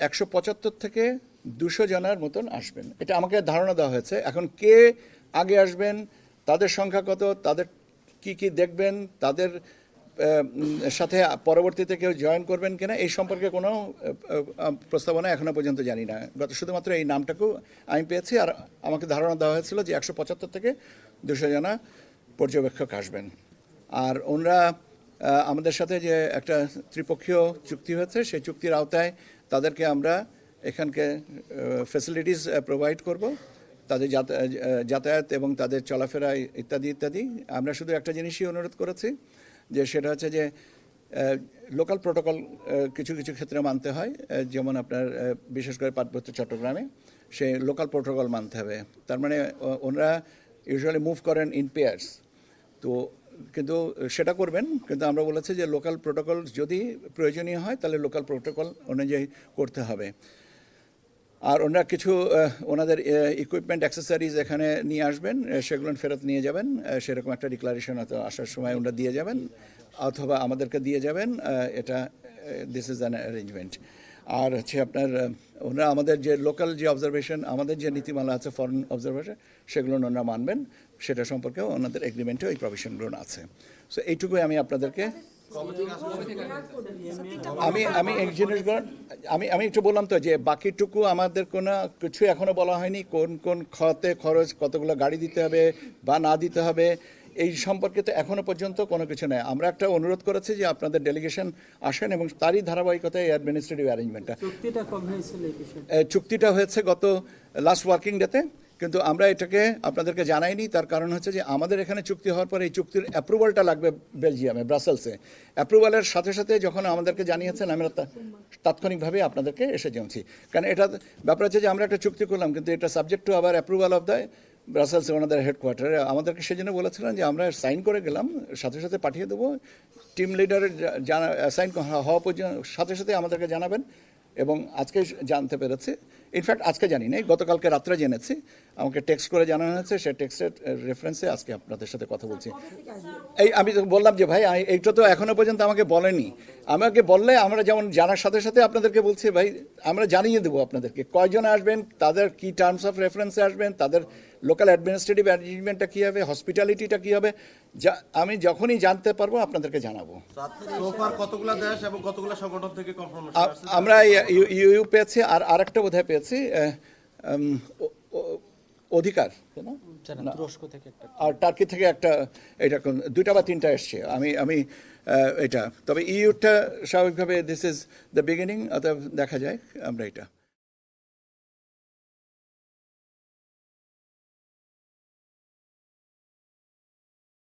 175 থেকে 200 জনের মতন আসবেন, এটা আমাকে ধারণা দেওয়া হয়েছে। এখন কে আগে আসবেন, তাদের সংখ্যা কত, তাদের কি কি দেখবেন, তাদের সাথে পরবর্তীতে কেউ জয়েন করবেন কিনা এই সম্পর্কে কোনো প্রস্তাবনা এখনো পর্যন্ত জানি না। শুধুমাত্র এই নামটাকেও আমি পেয়েছি, আর আমাকে ধারণা দেওয়া হয়েছিল যে 175 থেকে 200 জনা পর্যবেক্ষক আসবেন। আর ওনারা আমাদের সাথে যে একটা ত্রিপক্ষীয় চুক্তি হয়েছে, সেই চুক্তির আওতায় তাদেরকে আমরা এখানকে ফ্যাসিলিটিস প্রোভাইড করব, তাদের যাতায়াত এবং তাদের চলাফেরা ইত্যাদি ইত্যাদি। আমরা শুধু একটা জিনিসই অনুরোধ করেছি, যে সেটা হচ্ছে যে লোকাল প্রোটোকল কিছু কিছু ক্ষেত্রে মানতে হয়, যেমন আপনার বিশেষ করে পার্বত্য চট্টগ্রামে সে লোকাল প্রোটোকল মানতে হবে। তার মানে ওনারা ইউজুয়ালি মুভ করেন ইন পেয়ার্স, তো কিন্তু সেটা করবেন, কিন্তু আমরা বলেছি যে লোকাল প্রোটোকল যদি প্রয়োজনীয় হয় তাহলে লোকাল প্রোটোকল অনুযায়ী করতে হবে। আর ওনারা কিছু ওনাদের ইকুইপমেন্ট অ্যাক্সেসরিজ এখানে নিয়ে আসবেন, সেগুলো ফেরত নিয়ে যাবেন, সেরকম একটা ডিক্লারেশন হয়তো আসার সময় ওনারা দিয়ে যাবেন, অথবা আমাদেরকে দিয়ে যাবেন। এটা দিস ইজ অ্যান অ্যারেঞ্জমেন্ট। আর হচ্ছে আপনার ওনারা আমাদের যে লোকাল যে অবজারভেশন, আমাদের যে নীতিমালা আছে ফরেন অবজারভেশন, সেগুলো ওনারা মানবেন, সেটা সম্পর্কেও ওনাদের এগ্রিমেন্টে ওই প্রভিশনগুলো আছে। সো এইটুকুই আমি আপনাদেরকে আমি এক জিনিসগুলো আমি একটু বললাম তো, যে বাকিটুকু আমাদের কোনো কিছু এখনো বলা হয়নি, কোন কোন খাতে খরচ, কতগুলো গাড়ি দিতে হবে বা না দিতে হবে, এই সম্পর্কে তো এখনো পর্যন্ত কোনো কিছু নেই। আমরা একটা অনুরোধ করেছি যে আপনাদের ডেলিগেশন আসেন, এবং তারই ধারাবাহিকতায় অ্যাডমিনিস্ট্রেটিভ অ্যারেঞ্জমেন্টটা। চুক্তিটা হয়েছে গত লাস্ট ওয়ার্কিং ডেতে, কিন্তু আমরা এটাকে আপনাদেরকে জানাইনি। তার কারণ হচ্ছে যে আমাদের এখানে চুক্তি হওয়ার পরে এই চুক্তির অ্যাপ্রুভালটা লাগবে বেলজিয়ামে, ব্রাসেলসে। অ্যাপ্রুভালের সাথে সাথে যখন আমাদেরকে জানিয়েছেন, আমরা তাৎক্ষণিকভাবে আপনাদেরকে এসে জানছি। কারণ এটা ব্যাপার হচ্ছে যে আমরা একটা চুক্তি করলাম, কিন্তু এটা সাবজেক্ট টু আবার অ্যাপ্রুভাল অফ দ্য ব্রাসেলসে, ওনাদের হেডকোয়ার্টারে। আমাদেরকে সেজন্য বলেছিলেন যে আমরা সাইন করে গেলাম, সাথে সাথে পাঠিয়ে দেবো, টিম লিডারের সাইন হওয়া পর্যন্ত সাথে সাথে আমাদেরকে জানাবেন। এবং আজকে জানতে পেরেছি, ইনফ্যাক্ট আজকে জানি না, গতকালকে রাত্রে জেনেছি, আমাকে টেক্সট করে জানানো হয়েছে, সেই টেক্সটের রেফারেন্সে আজকে আপনাদের সাথে কথা বলছি। এই আমি তো বললাম যে ভাই এইটা তো এখনো পর্যন্ত আমাকে বলেনি, আমাকে বললে আমরা যেমন জানার সাথে সাথে আপনাদেরকে বলছি ভাই, আমরা জানিয়ে দেবো আপনাদেরকে কয়জন আসবেন, তাদের কি টার্মস অফ রেফারেন্সে আসবেন, তাদের লোকাল অ্যাডমিনিস্ট্রেটিভ অ্যারেঞ্জমেন্টটা কী হবে, হসপিটালিটিটা কী হবে, আমি যখনই জানতে পারবো আপনাদেরকে জানাবো। কতগুলো দেশ এবং কতগুলো সংগঠন থেকে আমরা ইউ পেয়েছি, আর আরেকটা বোধহয় পেয়েছি অধিকার, আর টার্কি থেকে একটা, এটা 2টা বা 3টা এসছে। আমি এটা, তবে ইউটা স্বাভাবিকভাবে দিস ইজ দ্য বিগিনিং, অতএব দেখা যায় আমরা এটা